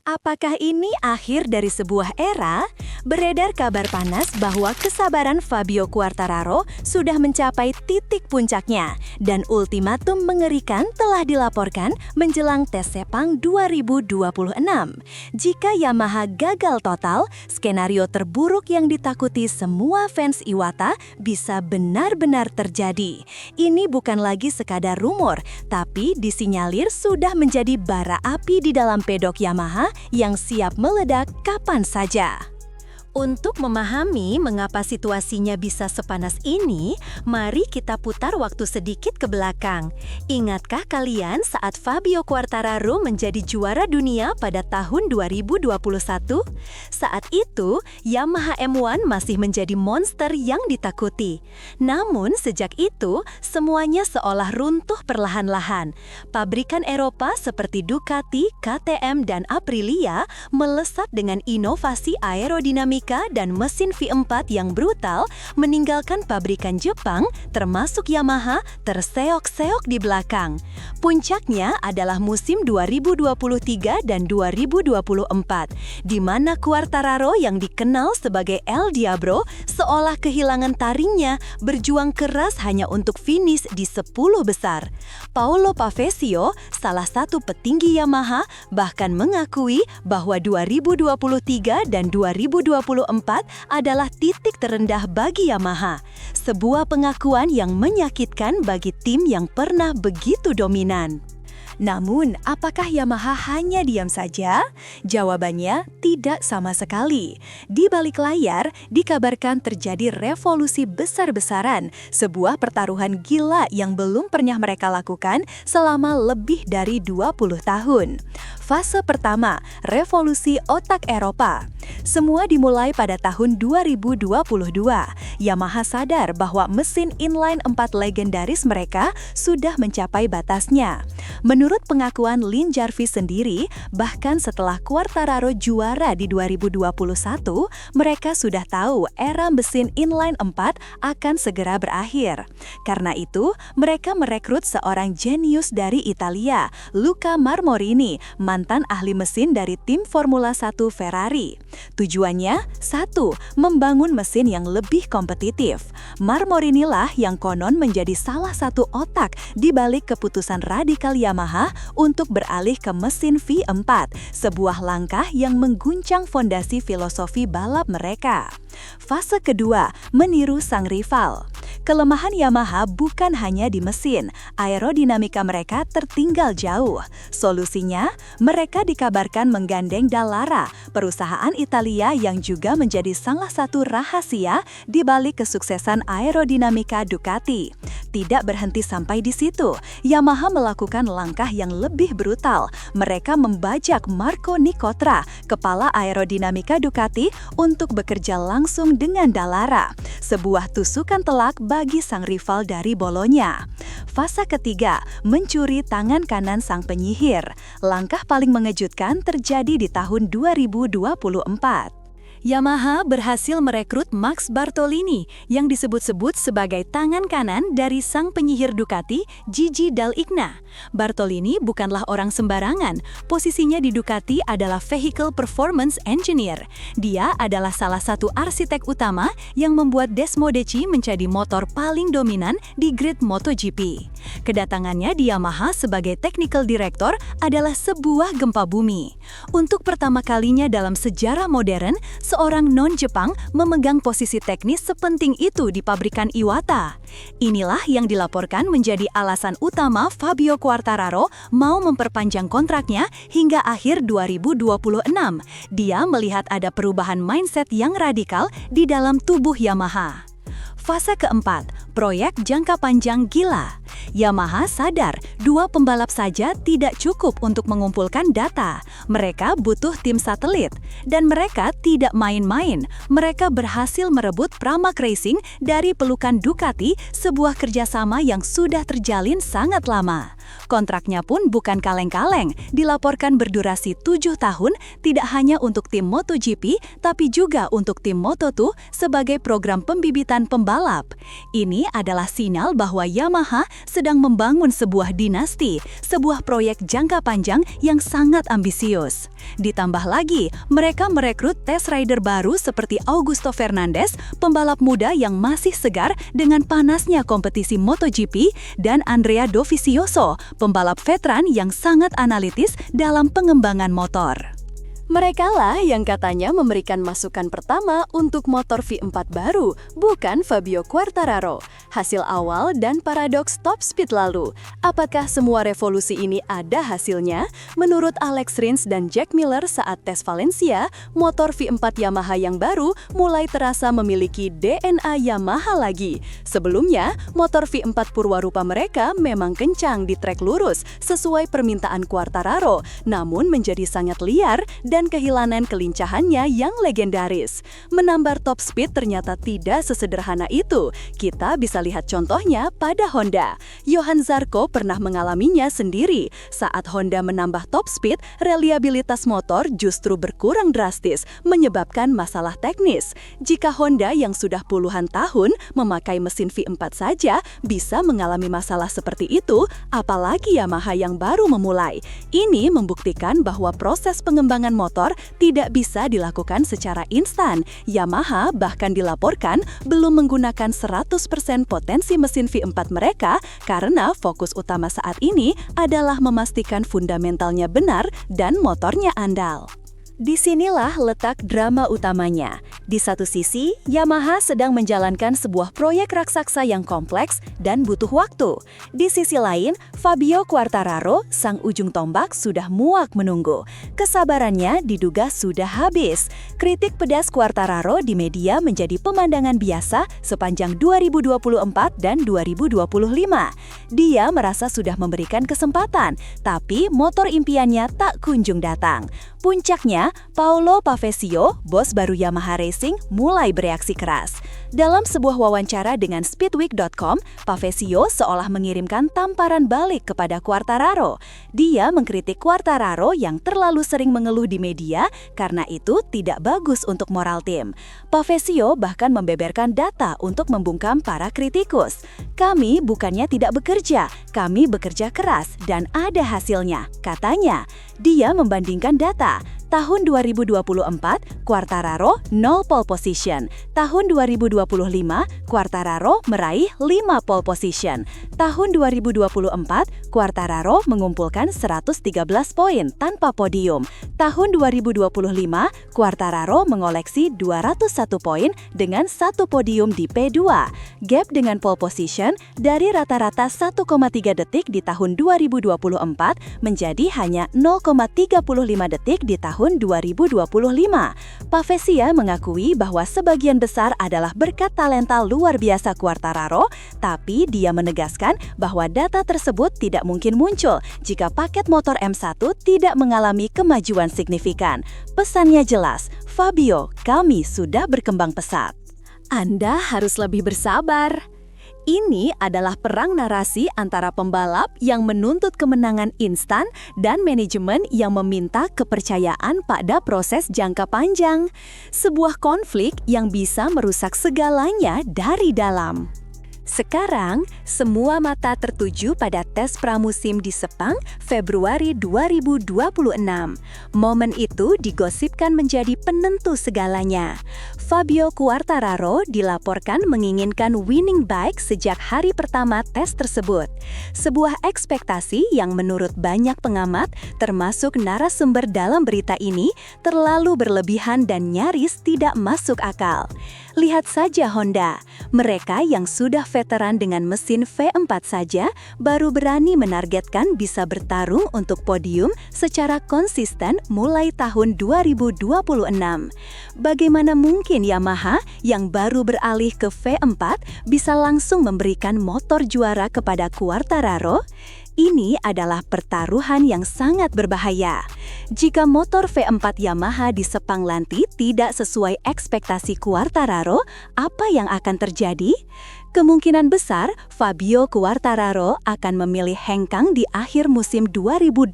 Apakah ini akhir dari sebuah era? Beredar kabar panas bahwa kesabaran Fabio Quartararo sudah mencapai titik puncaknya dan ultimatum mengerikan telah dilaporkan menjelang tes Sepang 2026. Jika Yamaha gagal total, skenario terburuk yang ditakuti semua fans Iwata bisa benar-benar terjadi. Ini bukan lagi sekadar rumor, tapi disinyalir sudah menjadi bara api di dalam pedok Yamaha yang siap meledak kapan saja. Untuk memahami mengapa situasinya bisa sepanas ini, mari kita putar waktu sedikit ke belakang. Ingatkah kalian saat Fabio Quartararo menjadi juara dunia pada tahun 2021? Saat itu, Yamaha M1 masih menjadi monster yang ditakuti. Namun, sejak itu, semuanya seolah runtuh perlahan-lahan. Pabrikan Eropa seperti Ducati, KTM, dan Aprilia melesat dengan inovasi aerodinamika dan mesin V4 yang brutal, meninggalkan pabrikan Jepang, termasuk Yamaha, terseok-seok di belakang. Puncaknya adalah musim 2023 dan 2024, di mana Quartararo yang dikenal sebagai El Diablo seolah kehilangan taringnya, berjuang keras hanya untuk finish di 10 besar. Paolo Pavesio, salah satu petinggi Yamaha, bahkan mengakui bahwa 2023 dan 2024 adalah titik terendah bagi Yamaha. Sebuah pengakuan yang menyakitkan bagi tim yang pernah begitu dominan. Namun, apakah Yamaha hanya diam saja? Jawabannya tidak sama sekali. Di balik layar, dikabarkan terjadi revolusi besar-besaran, sebuah pertaruhan gila yang belum pernah mereka lakukan selama lebih dari 20 tahun. Fase pertama, revolusi otak Eropa. Semua dimulai pada tahun 2022. Yamaha sadar bahwa mesin inline 4 legendaris mereka sudah mencapai batasnya. Menurut pengakuan Lin Jarvis sendiri, bahkan setelah Quartararo juara di 2021, mereka sudah tahu era mesin inline 4 akan segera berakhir. Karena itu, mereka merekrut seorang jenius dari Italia, Luca Marmorini, mantan ahli mesin dari tim Formula 1 Ferrari. Tujuannya, 1. Membangun mesin yang lebih kompetitif. Marmorini lah yang konon menjadi salah satu otak di balik keputusan radikal Yamaha untuk beralih ke mesin V4, sebuah langkah yang mengguncang fondasi filosofi balap mereka. Fase kedua, meniru sang rival. Kelemahan Yamaha bukan hanya di mesin, aerodinamika mereka tertinggal jauh. Solusinya, mereka dikabarkan menggandeng Dallara, perusahaan Italia yang juga menjadi salah satu rahasia di balik kesuksesan aerodinamika Ducati. Tidak berhenti sampai di situ, Yamaha melakukan langkah yang lebih brutal. Mereka membajak Marco Nicotra, kepala aerodinamika Ducati, untuk bekerja langsung dengan Dallara, sebuah tusukan telak bagi sang rival dari Bologna. Fase ketiga, mencuri tangan kanan sang penyihir. Langkah paling mengejutkan terjadi di tahun 2024. Yamaha berhasil merekrut Max Bartolini yang disebut-sebut sebagai tangan kanan dari sang penyihir Ducati, Gigi Dall'Igna. Bartolini bukanlah orang sembarangan. Posisinya di Ducati adalah Vehicle Performance Engineer. Dia adalah salah satu arsitek utama yang membuat Desmodeci menjadi motor paling dominan di grid MotoGP. Kedatangannya di Yamaha sebagai Technical Director adalah sebuah gempa bumi. Untuk pertama kalinya dalam sejarah modern, seorang non-Jepang memegang posisi teknis sepenting itu di pabrikan Iwata. Inilah yang dilaporkan menjadi alasan utama Fabio Quartararo mau memperpanjang kontraknya hingga akhir 2026. Dia melihat ada perubahan mindset yang radikal di dalam tubuh Yamaha. Fase keempat, proyek jangka panjang gila. Yamaha sadar, 2 pembalap saja tidak cukup untuk mengumpulkan data. Mereka butuh tim satelit. Dan mereka tidak main-main. Mereka berhasil merebut Pramac Racing dari pelukan Ducati, sebuah kerjasama yang sudah terjalin sangat lama. Kontraknya pun bukan kaleng-kaleng, dilaporkan berdurasi 7 tahun, tidak hanya untuk tim MotoGP, tapi juga untuk tim Moto2 sebagai program pembibitan pembalap. Ini adalah sinyal bahwa Yamaha sedang membangun sebuah dinasti, sebuah proyek jangka panjang yang sangat ambisius. Ditambah lagi, mereka merekrut test rider baru seperti Augusto Fernandez, pembalap muda yang masih segar dengan panasnya kompetisi MotoGP, dan Andrea Dovizioso, pembalap veteran yang sangat analitis dalam pengembangan motor. Merekalah yang katanya memberikan masukan pertama untuk motor V4 baru, bukan Fabio Quartararo. Hasil awal dan paradoks top speed lalu. Apakah semua revolusi ini ada hasilnya? Menurut Alex Rins dan Jack Miller saat tes Valencia, motor V4 Yamaha yang baru mulai terasa memiliki DNA Yamaha lagi. Sebelumnya, motor V4 Purwarupa mereka memang kencang di trek lurus sesuai permintaan Quartararo, namun menjadi sangat liar dan kehilangan kelincahannya yang legendaris. Menambah top speed ternyata tidak sesederhana itu. Kita bisa lihat contohnya pada Honda. Johan Zarco pernah mengalaminya sendiri. Saat Honda menambah top speed, reliabilitas motor justru berkurang drastis, menyebabkan masalah teknis. Jika Honda yang sudah puluhan tahun memakai mesin V4 saja bisa mengalami masalah seperti itu, apalagi Yamaha yang baru memulai. Ini membuktikan bahwa proses pengembangan motor tidak bisa dilakukan secara instan. Yamaha bahkan dilaporkan belum menggunakan 100% potensi mesin V4 mereka karena fokus utama saat ini adalah memastikan fundamentalnya benar dan motornya andal. Disinilah letak drama utamanya. Di satu sisi, Yamaha sedang menjalankan sebuah proyek raksasa yang kompleks dan butuh waktu. Di sisi lain, Fabio Quartararo, sang ujung tombak, sudah muak menunggu. Kesabarannya diduga sudah habis. Kritik pedas Quartararo di media menjadi pemandangan biasa sepanjang 2024 dan 2025. Dia merasa sudah memberikan kesempatan, tapi motor impiannya tak kunjung datang. Puncaknya, Paolo Pavesio, bos baru Yamaha Racing, mulai bereaksi keras. Dalam sebuah wawancara dengan Speedweek.com, Pavesio seolah mengirimkan tamparan balik kepada Quartararo. Dia mengkritik Quartararo yang terlalu sering mengeluh di media karena itu tidak bagus untuk moral tim. Pavesio bahkan membeberkan data untuk membungkam para kritikus. Kami bukannya tidak bekerja, kami bekerja keras dan ada hasilnya, katanya. Dia membandingkan data. Tahun 2024, Quartararo 0 pole position. Tahun 2025, Quartararo meraih 5 pole position. Tahun 2024, Quartararo mengumpulkan 113 poin tanpa podium. Tahun 2025, Quartararo mengoleksi 201 poin dengan 1 podium di P2. Gap dengan pole position dari rata-rata 1,3 detik di tahun 2024 menjadi hanya 0,35 detik di tahun 2025. Pavesio mengakui bahwa sebagian besar adalah berkat talenta luar biasa Quartararo, tapi dia menegaskan bahwa data tersebut tidak mungkin muncul jika paket motor M1 tidak mengalami kemajuan signifikan. Pesannya jelas, Fabio, kami sudah berkembang pesat. Anda harus lebih bersabar. Ini adalah perang narasi antara pembalap yang menuntut kemenangan instan dan manajemen yang meminta kepercayaan pada proses jangka panjang. Sebuah konflik yang bisa merusak segalanya dari dalam. Sekarang, semua mata tertuju pada tes pramusim di Sepang, Februari 2026. Momen itu digosipkan menjadi penentu segalanya. Fabio Quartararo dilaporkan menginginkan winning bike sejak hari pertama tes tersebut. Sebuah ekspektasi yang menurut banyak pengamat, termasuk narasumber dalam berita ini, terlalu berlebihan dan nyaris tidak masuk akal. Lihat saja Honda, mereka yang sudah veteran dengan mesin V4 saja baru berani menargetkan bisa bertarung untuk podium secara konsisten mulai tahun 2026. Bagaimana mungkin Yamaha yang baru beralih ke V4 bisa langsung memberikan motor juara kepada Quartararo? Ini adalah pertaruhan yang sangat berbahaya. Jika motor V4 Yamaha di Sepanglanti tidak sesuai ekspektasi Quartararo, apa yang akan terjadi? Kemungkinan besar Fabio Quartararo akan memilih hengkang di akhir musim 2026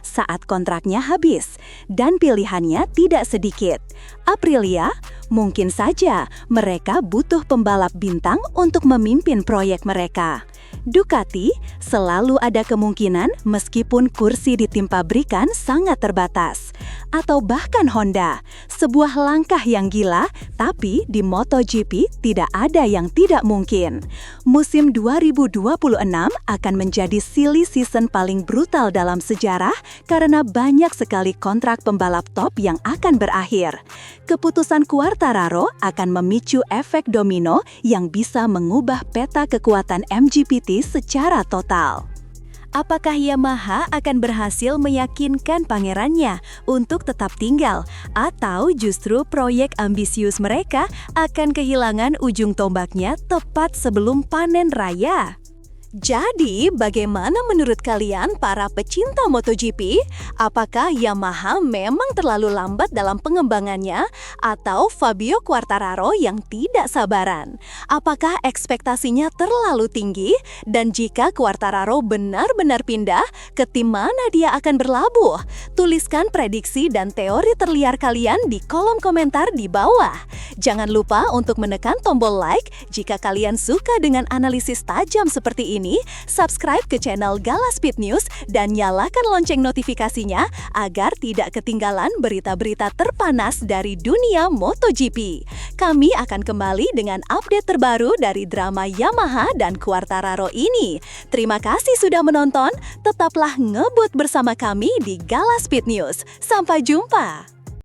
saat kontraknya habis, dan pilihannya tidak sedikit. Aprilia, mungkin saja mereka butuh pembalap bintang untuk memimpin proyek mereka. Ducati selalu ada kemungkinan meskipun kursi di tim pabrikan sangat terbatas. Atau bahkan Honda, sebuah langkah yang gila, tapi di MotoGP tidak ada yang tidak mungkin. Musim 2026 akan menjadi silly season paling brutal dalam sejarah karena banyak sekali kontrak pembalap top yang akan berakhir. Keputusan Quartararo akan memicu efek domino yang bisa mengubah peta kekuatan MGPT secara total. Apakah Yamaha akan berhasil meyakinkan pangerannya untuk tetap tinggal, atau justru proyek ambisius mereka akan kehilangan ujung tombaknya tepat sebelum panen raya? Jadi, bagaimana menurut kalian para pecinta MotoGP? Apakah Yamaha memang terlalu lambat dalam pengembangannya atau Fabio Quartararo yang tidak sabaran? Apakah ekspektasinya terlalu tinggi? Dan jika Quartararo benar-benar pindah, ke tim mana dia akan berlabuh? Tuliskan prediksi dan teori terliar kalian di kolom komentar di bawah. Jangan lupa untuk menekan tombol like jika kalian suka dengan analisis tajam seperti ini. Subscribe ke channel Gala Speed News dan nyalakan lonceng notifikasinya agar tidak ketinggalan berita-berita terpanas dari dunia MotoGP. Kami akan kembali dengan update terbaru dari drama Yamaha dan Quartararo ini. Terima kasih sudah menonton, tetaplah ngebut bersama kami di Gala Speed News. Sampai jumpa!